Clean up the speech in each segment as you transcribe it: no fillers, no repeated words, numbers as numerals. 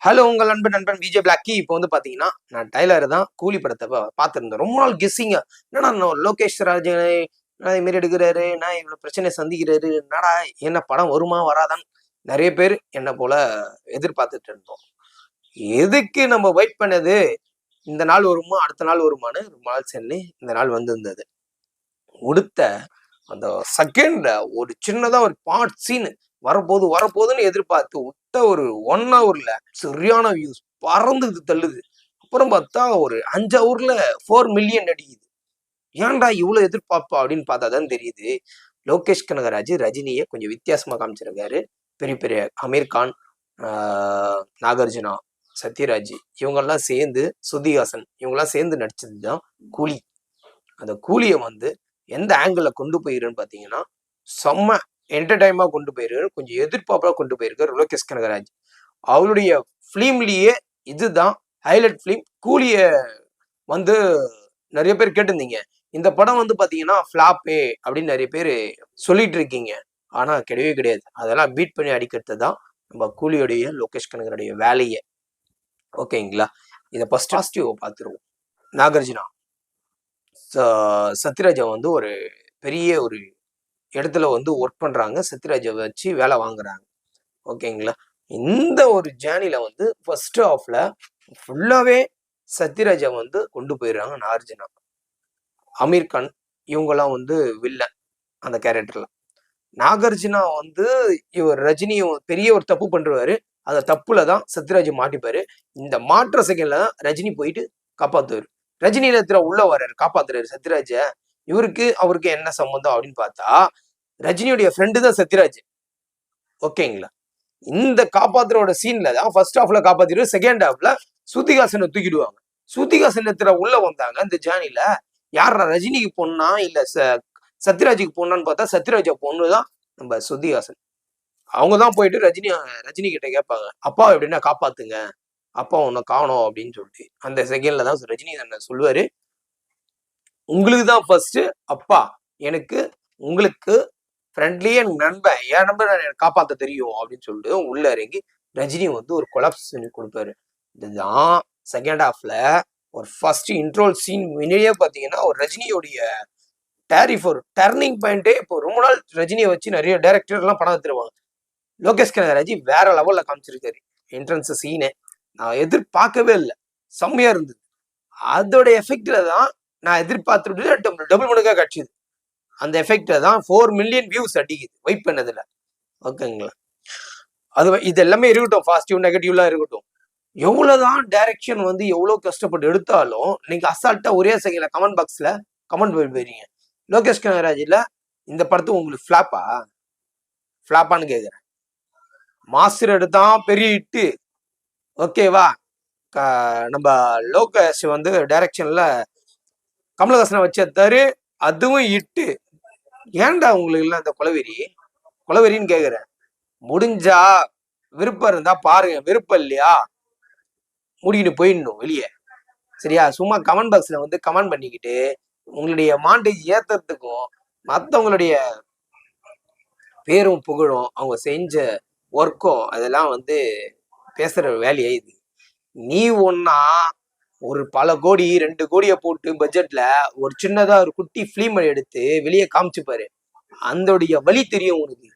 Hello உங்கள் நண்பன் Vijay Blackie. இப்போ வந்து பார்த்தீங்கன்னா நான் டைலர் தான் கூலி படத்தை பார்த்துருந்தேன். ரொம்ப நாள் கெஸ்ஸிங்க. என்னடா லோகேஷ் ராஜனை இதுமாரி எடுக்கிறாரு, நான் இவ்வளோ பிரச்சனை சந்திக்கிறாரு, என்னடா என்ன படம் வருமா வராதான்னு நிறைய பேர் என்ன போல எதிர்பார்த்துட்டு இருந்தோம். எதுக்கு நம்ம வெயிட் பண்ணது, இந்த நாள் வருமா அடுத்த நாள் வருமானு ரொம்ப நாள் சென்று இந்த நாள் வந்திருந்தது. உடுத்த அந்த செகண்ட்ல ஒரு சின்னதா ஒரு பார்ட் சீன் வரப்போகுதுன்னு எதிர்பார்த்து விட்ட ஒரு 1 ஹவர்ல சரியான வியூஸ் பறந்துது தள்ளுது. அப்புறம் பார்த்தா ஒரு 5 ஹவர்ல 4 மில்லியன் அடிக்குது. ஏன்டா இவ்வளவு எதிர்பார்ப்பா அப்படின்னு பார்த்தாதான் தெரியுது. லோகேஷ் கனகராஜ் ரஜினியை கொஞ்சம் வித்தியாசமா காமிச்சிருக்காரு. பெரிய பெரிய அமீர் கான், நாகார்ஜுனா, சத்யராஜ் இவங்கெல்லாம் சேர்ந்து, ஸ்ருதிஹாசன் இவங்கெல்லாம் சேர்ந்து நடிச்சதுதான் கூலி. அந்த கூலியை வந்து எந்த ஆங்கிள் கொண்டு போயிருன்னு பாத்தீங்கன்னா செம்ம என்டர்டைமா கொண்டு போயிருக்காரு. கொஞ்சம் எதிர்பார்ப்பா கொண்டு போயிருக்காரு லோகேஷ் கனகராஜ். அவருடைய பிலிம்லயே இதுதான் ஹைலைட் பிலிம். கூலிய வந்து நிறைய பேர் கேட்டிருந்தீங்க, இந்த படம் வந்து பாத்தீங்கன்னா பிளாப்பே அப்படின்னு நிறைய பேர் சொல்லிட்டு இருக்கீங்க. ஆனா கிடையவே கிடையாது. அதெல்லாம் பீட் பண்ணி அடிக்கிறது தான் நம்ம கூலியோடைய லோகேஷ் கனகருடைய வேலையை. ஓகேங்களா? இதை ஃபர்ஸ்ட் பாசிட்டிவ் பார்த்துருவோம். நாகார்ஜுனா சத்யராஜா வந்து ஒரு பெரிய ஒரு இடத்துல வந்து ஒர்க் பண்றாங்க. சத்யராஜை வச்சு வேலை வாங்குறாங்க. ஓகேங்களா? இந்த ஒரு ஜேர்னில வந்து ஃபர்ஸ்ட் ஹாஃப்ல ஃபுல்லாவே சத்யராஜா வந்து கொண்டு போயிடுறாங்க. நாகார்ஜுனா, அமீர் கான் இவங்கெல்லாம் வந்து வில்லன் அந்த கேரக்டர்ல. நாகார்ஜுனா வந்து இவர் ரஜினி பெரிய ஒரு தப்பு பண்றாரு. அந்த தப்புல தான் சத்யராஜ் மாட்டிப்பாரு. இந்த மாற்ற செகண்ட்ல தான் ரஜினி போயிட்டு காப்பாத்துவாரு. ரஜினி நேரத்துல உள்ள வர்றாரு, காப்பாத்துறாரு சத்யராஜ. அவருக்கு என்ன சம்பந்தம் அப்படின்னு பார்த்தா, ரஜினியுடைய ஃப்ரெண்டு தான் சத்யராஜ். ஓகேங்களா? இந்த காப்பாத்துறோட சீன்ல தான் ஃபர்ஸ்ட் ஹாஃப்ல காப்பாத்திடுவாரு. செகண்ட் ஹாஃப்ல ஸ்ருதிஹாசனை தூக்கிடுவாங்க. ஸ்ருதிஹாசன் நேரத்துல உள்ள வந்தாங்க இந்த ஜேர்னில. யாரா ரஜினிக்கு பொண்ணா இல்ல சத்யராஜுக்கு பொண்ணான்னு பார்த்தா சத்யராஜா பொண்ணுதான் நம்ம ஸ்ருதிஹாசன். அவங்கதான் போயிட்டு ரஜினி கிட்ட கேட்பாங்க, அப்பா எப்படின்னா காப்பாத்துங்க, அப்பா உன்னை காணோம் அப்படின்னு சொல்லிட்டு. அந்த செகண்ட்ல தான் ரஜினி என்ன சொல்லுவாரு, உங்களுக்கு தான் ஃபர்ஸ்ட் அப்பா, எனக்கு உங்களுக்கு ஃப்ரெண்ட்லி, எனக்கு நண்பன், என் நண்பன் எனக்கு காப்பாற்ற தெரியும் அப்படின்னு சொல்லிட்டு உள்ள இறங்கி ரஜினி வந்து ஒரு கொலாப்ஸ் பண்ணி கொடுப்பாரு. இதுதான் செகண்ட் ஹாஃப்ல ஒரு ஃபர்ஸ்ட் இன்ட்ரோல் சீன் முன்னாடியே பாத்தீங்கன்னா ஒரு ரஜினியோடைய ஒரு டர்னிங் பாயிண்டே. இப்போ ரொம்ப நாள் ரஜினியை வச்சு நிறைய டைரக்டர் எல்லாம் படம் எடுத்துருவாங்க. லோகேஷ் கனகராஜ் வேற லெவல்ல காமிச்சிருக்காரு. என்ட்ரன்ஸ் சீனு நான் எதிர்பார்க்கவே இல்லை, செம்மையா இருந்தது. அதோட எஃபெக்ட்ல தான் நான் எதிர்பார்த்துட்டு டபுள் மடங்கா காட்சிது. அந்த எஃபெக்ட்ல தான் 4 மில்லியன் வியூஸ் அடிக்குது வெயிட் பண்ணதுல. ஓகேங்களா? இது எல்லாமே இருக்கட்டும், பாசிட்டிவ் நெகட்டிவ்லாம் இருக்கட்டும். எவ்வளவுதான் டைரக்ஷன் வந்து எவ்வளவு கஷ்டப்பட்டு எடுத்தாலும் நீங்க அசால்ட்டா ஒரே செகண்ட்ல கமெண்ட் பாக்ஸ்ல கமெண்ட் போயிருப்பீங்க, லோகேஷ் கனகராஜ்ல இந்த படத்துக்கு உங்களுக்கு ஃபிளாப்பான்னு கேக்குறேன். மாஸ்டர் எடுத்தான் பெரிய ஹிட்டு. ஓகேவா? நம்ம லோகேஷ் வந்து டைரக்ஷன்ல கமலஹாசனை வச்சு எடுத்தாரு, அதுவும் ஹிட்டு. ஏன்டா உங்களுக்கு எல்லாம் இந்த கொலவெறின்னு கேக்குறேன். முடிஞ்சா விருப்பம் இருந்தா பாருங்க, விருப்பம் இல்லையா முடிக்கிட்டு போயிடணும் வெளியே. சரியா? சும்மா கமெண்ட் பாக்ஸ்ல வந்து கமெண்ட் பண்ணிக்கிட்டு உங்களுடைய மாண்டேஜ் ஏத்துறதுக்கும் மற்றவங்களுடைய பேரும் புகழும் அவங்க செஞ்ச ஒர்க்கும் அதெல்லாம் வந்து பேசுற வேலையே இது. நீ ஒன்னா ஒரு பல கோடி 2 கோடியை போட்டு பட்ஜெட்ல ஒரு சின்னதா ஒரு குட்டி பிலிம் எடுத்து வெளியே காமிச்சுப்பாரு, அந்தோடைய வழி தெரியும் உனக்கு.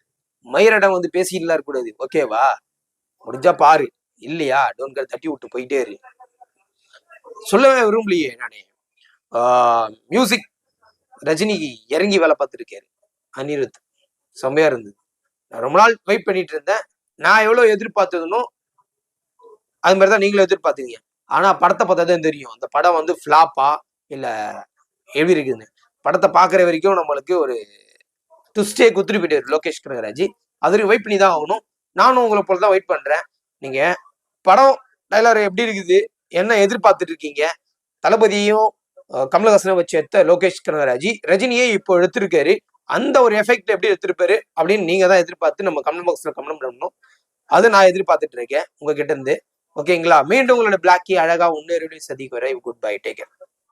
மயிரிடம் வந்து பேசிட்டுலாம் இருக்கக்கூடாது. ஓகேவா? முடிஞ்சா பாரு, இல்லையா டோன்ட் தட்டி விட்டு போயிட்டே இரு. சொல்லவே விரும்பலையே நானே. மியூசிக் ரஜினிக்கு இறங்கி வேலை பார்த்துருக்காரு அனிருத், செம்மையா இருந்தது. நான் ரொம்ப நாள் வெயிட் பண்ணிட்டு இருந்தேன். நான் எவ்வளவு எதிர்பார்த்ததுனோ அது மாதிரிதான் நீங்களும் எதிர்பார்த்தீங்க. ஆனா படத்தை பார்த்தாதான் தெரியும் அந்த படம் வந்து ஃபிளாப்பா இல்ல எப்படி இருக்குன்னு. படத்தை பாக்குற வரைக்கும் நம்மளுக்கு ஒரு ட்விஸ்டே குத்துட்டு போயிட்டாரு லோகேஷ் கனகராஜ். அதுக்கு வெயிட் பண்ணி தான் ஆகணும். நானும் உங்களை போலதான் வெயிட் பண்றேன். நீங்க படம் டைலர் எப்படி இருக்குது, என்ன எதிர்பார்த்துட்டு இருக்கீங்க? தளபதியும் கமலஹாசனை வச்சு எடுத்த லோகேஷ் கனகராஜ் ரஜினியே இப்போ எடுத்திருக்காரு. அந்த ஒரு எஃபெக்ட் எப்படி எடுத்திருப்பாரு அப்படின்னு நீங்க தான் எதிர்பார்த்து நம்ம கமெண்ட் பாக்ஸ்ல கமெண்ட் பண்ணணும். அது நான் எதிர்பார்த்துட்டு இருக்கேன் உங்ககிட்ட இருந்து. ஓகேங்களா? மீண்டும் உங்களோட பிளாக்கி அழகா உன்னேருடைய சதிக்கு வரை. Good bye, take care.